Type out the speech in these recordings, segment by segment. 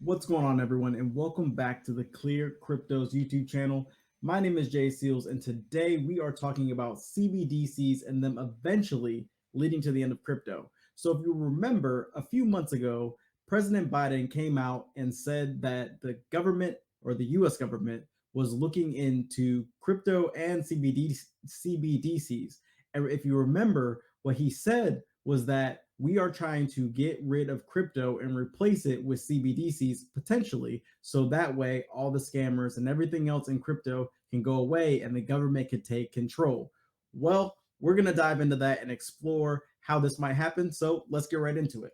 What's going on, everyone, and welcome back to the ClearCryptos YouTube channel. My name is Jay Seals, and today we are talking about CBDCs and them eventually leading to the end of crypto. So, if you remember, a few months ago, President Biden came out and said that the government or the US government was looking into crypto and CBDCs. And if you remember, what he said was that we are trying to get rid of crypto and replace it with CBDCs potentially. So that way, all the scammers and everything else in crypto can go away and the government can take control. Well, we're going to dive into that and explore how this might happen. So let's get right into it.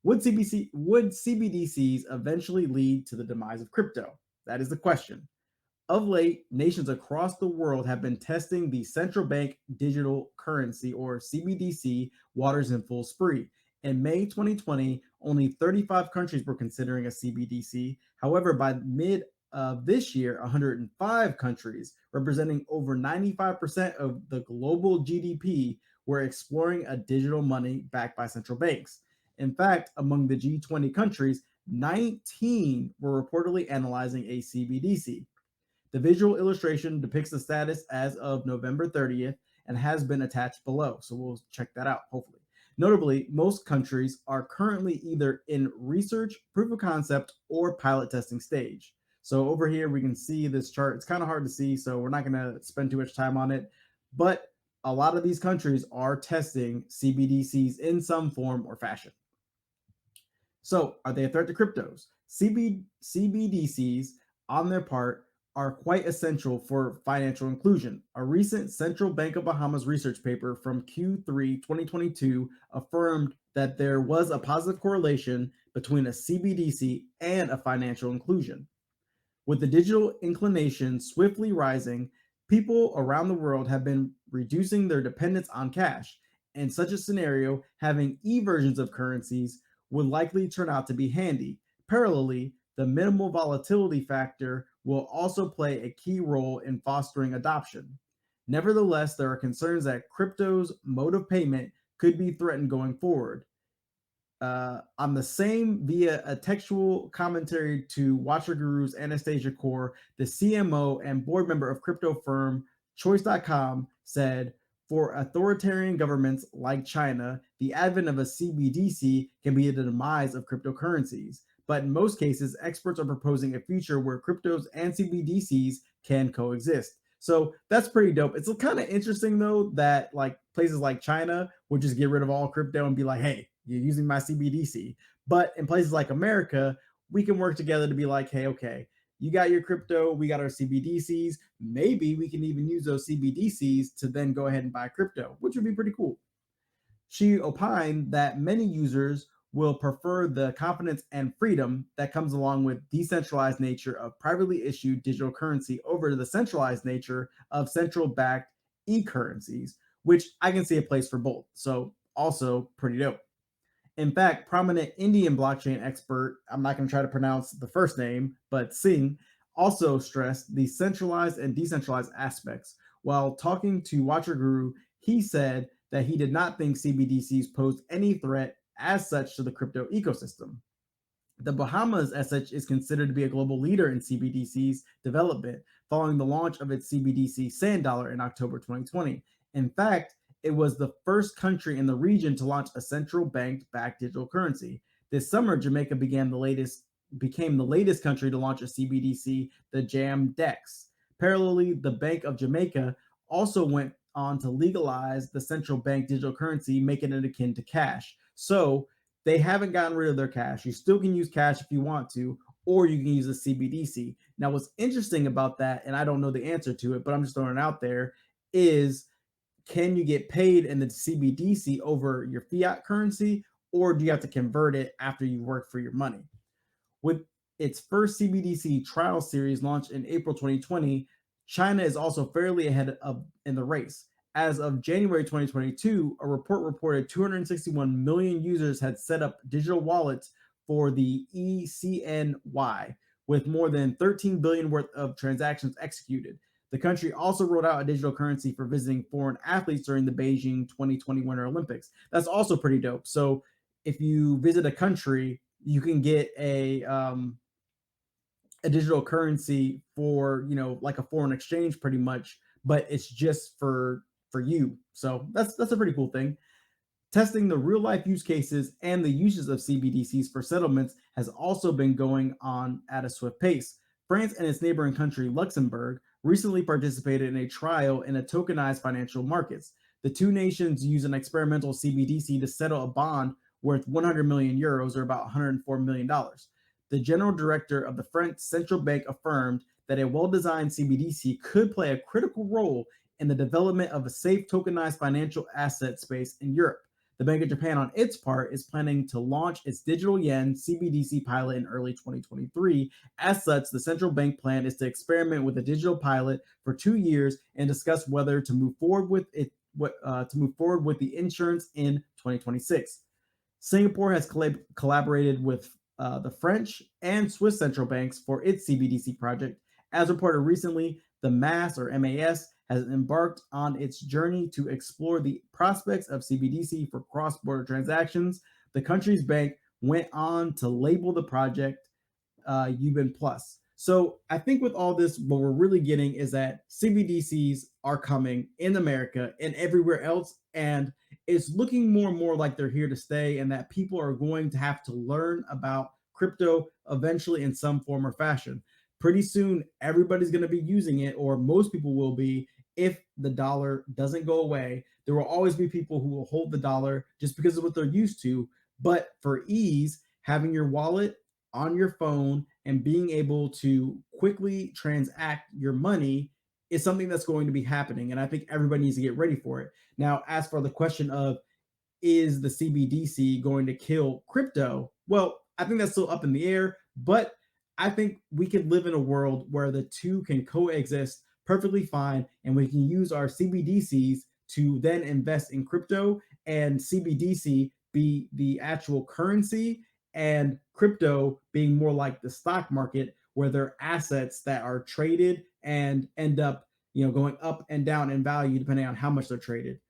Would CBDCs eventually lead to the demise of crypto? That is the question. Of late, nations across the world have been testing the central bank digital currency, or CBDC, waters in full spree. In May 2020, only 35 countries were considering a CBDC. However, by mid of this year, 105 countries, representing over 95% of the global GDP, were exploring a digital money backed by central banks. In fact, among the G20 countries, 19 were reportedly analyzing a CBDC. The visual illustration depicts the status as of November 30th and has been attached below, so we'll check that out, hopefully. Notably, most countries are currently either in research, proof of concept, or pilot testing stage. So over here, we can see this chart. It's kind of hard to see, so we're not going to spend too much time on it. But a lot of these countries are testing CBDCs in some form or fashion. So, are they a threat to cryptos? CBDCs, on their part, are quite essential for financial inclusion. A recent Central Bank of Bahamas research paper from Q3 2022 affirmed that there was a positive correlation between a CBDC and a financial inclusion. With the digital inclination swiftly rising, people around the world have been reducing their dependence on cash. In such a scenario, having e-versions of currencies would likely turn out to be handy. Parallelly, the minimal volatility factor will also play a key role in fostering adoption. Nevertheless, there are concerns that crypto's mode of payment could be threatened going forward. On the same, via a textual commentary to Watcher Guru's Anastasia Kaur, the CMO and board member of crypto firm Choice.com said, for authoritarian governments like China, the advent of a CBDC can be the demise of cryptocurrencies. But in most cases, experts are proposing a future where cryptos and CBDCs can coexist. So that's pretty dope. It's kind of interesting though that like places like China would just get rid of all crypto and be like, hey, you're using my CBDC. But in places like America, we can work together to be like, hey, okay, you got your crypto, we got our CBDCs. Maybe we can even use those CBDCs to then go ahead and buy crypto, which would be pretty cool. She opined that many users will prefer the confidence and freedom that comes along with decentralized nature of privately issued digital currency over the centralized nature of central backed e-currencies, which I can see a place for both. So also pretty dope. In fact, prominent Indian blockchain expert, I'm not going to try to pronounce the first name, but Singh, also stressed the centralized and decentralized aspects. While talking to Watcher Guru, he said that he did not think CBDCs posed any threat as such to the crypto ecosystem. The Bahamas, as such, is considered to be a global leader in CBDC's development, following the launch of its CBDC Sand Dollar in October 2020. In fact, it was the first country in the region to launch a central bank-backed digital currency. This summer, Jamaica became the latest country to launch a CBDC, the Jam Dex. Parallelly, the Bank of Jamaica also went on to legalize the central bank digital currency, making it akin to cash. So they haven't gotten rid of their cash. You still can use cash if you want to, or you can use a CBDC. Now, what's interesting about that, and I don't know the answer to it, but I'm just throwing it out there, is can you get paid in the CBDC over your fiat currency, or do you have to convert it after you work for your money? With its first CBDC trial series launched in April 2020, China is also fairly ahead of in the race. As of January 2022, a report reported 261 million users had set up digital wallets for the ECNY, with more than 13 billion worth of transactions executed. The country also rolled out a digital currency for visiting foreign athletes during the Beijing 2020 Winter Olympics. That's also pretty dope. So if you visit a country you can get a digital currency for, like a foreign exchange pretty much, but it's just for you. So that's a pretty cool thing. Testing the real life use cases and the uses of CBDCs for settlements has also been going on at a swift pace. France and its neighboring country, Luxembourg, recently participated in a trial in a tokenized financial markets. The two nations use an experimental CBDC to settle a bond worth 100 million euros, or about $104 million. The general director of the French central bank affirmed that a well designed CBDC could play a critical role in the development of a safe tokenized financial asset space in Europe. The Bank of Japan, on its part, is planning to launch its digital yen CBDC pilot in early 2023. As such, the central bank plan is to experiment with a digital pilot for 2 years and discuss whether to move forward with it. To move forward with the insurance in 2026. Singapore has collaborated with the French and Swiss central banks for its CBDC project. As reported recently, the MAS has embarked on its journey to explore the prospects of CBDC for cross border transactions. The country's bank went on to label the project Ubin Plus. So I think with all this, what we're really getting is that CBDCs are coming in America and everywhere else, and it's looking more and more like they're here to stay, and that people are going to have to learn about crypto eventually in some form or fashion. Pretty soon, everybody's going to be using it, or most people will be. If the dollar doesn't go away, there will always be people who will hold the dollar just because of what they're used to. But for ease, having your wallet on your phone and being able to quickly transact your money is something that's going to be happening. And I think everybody needs to get ready for it. Now, as for the question of, is the CBDC going to kill crypto? Well, I think that's still up in the air, but I think we could live in a world where the two can coexist perfectly fine, and we can use our CBDCs to then invest in crypto, and CBDC be the actual currency, and crypto being more like the stock market, where they're assets that are traded and end up, going up and down in value depending on how much they're traded.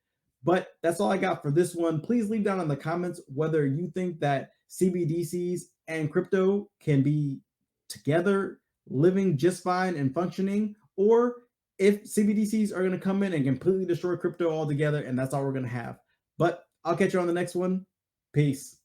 But that's all I got for this one. Please leave down in the comments whether you think that CBDCs and crypto can be together, living just fine and functioning, or if CBDCs are going to come in and completely destroy crypto altogether, and that's all we're going to have. But I'll catch you on the next one. Peace.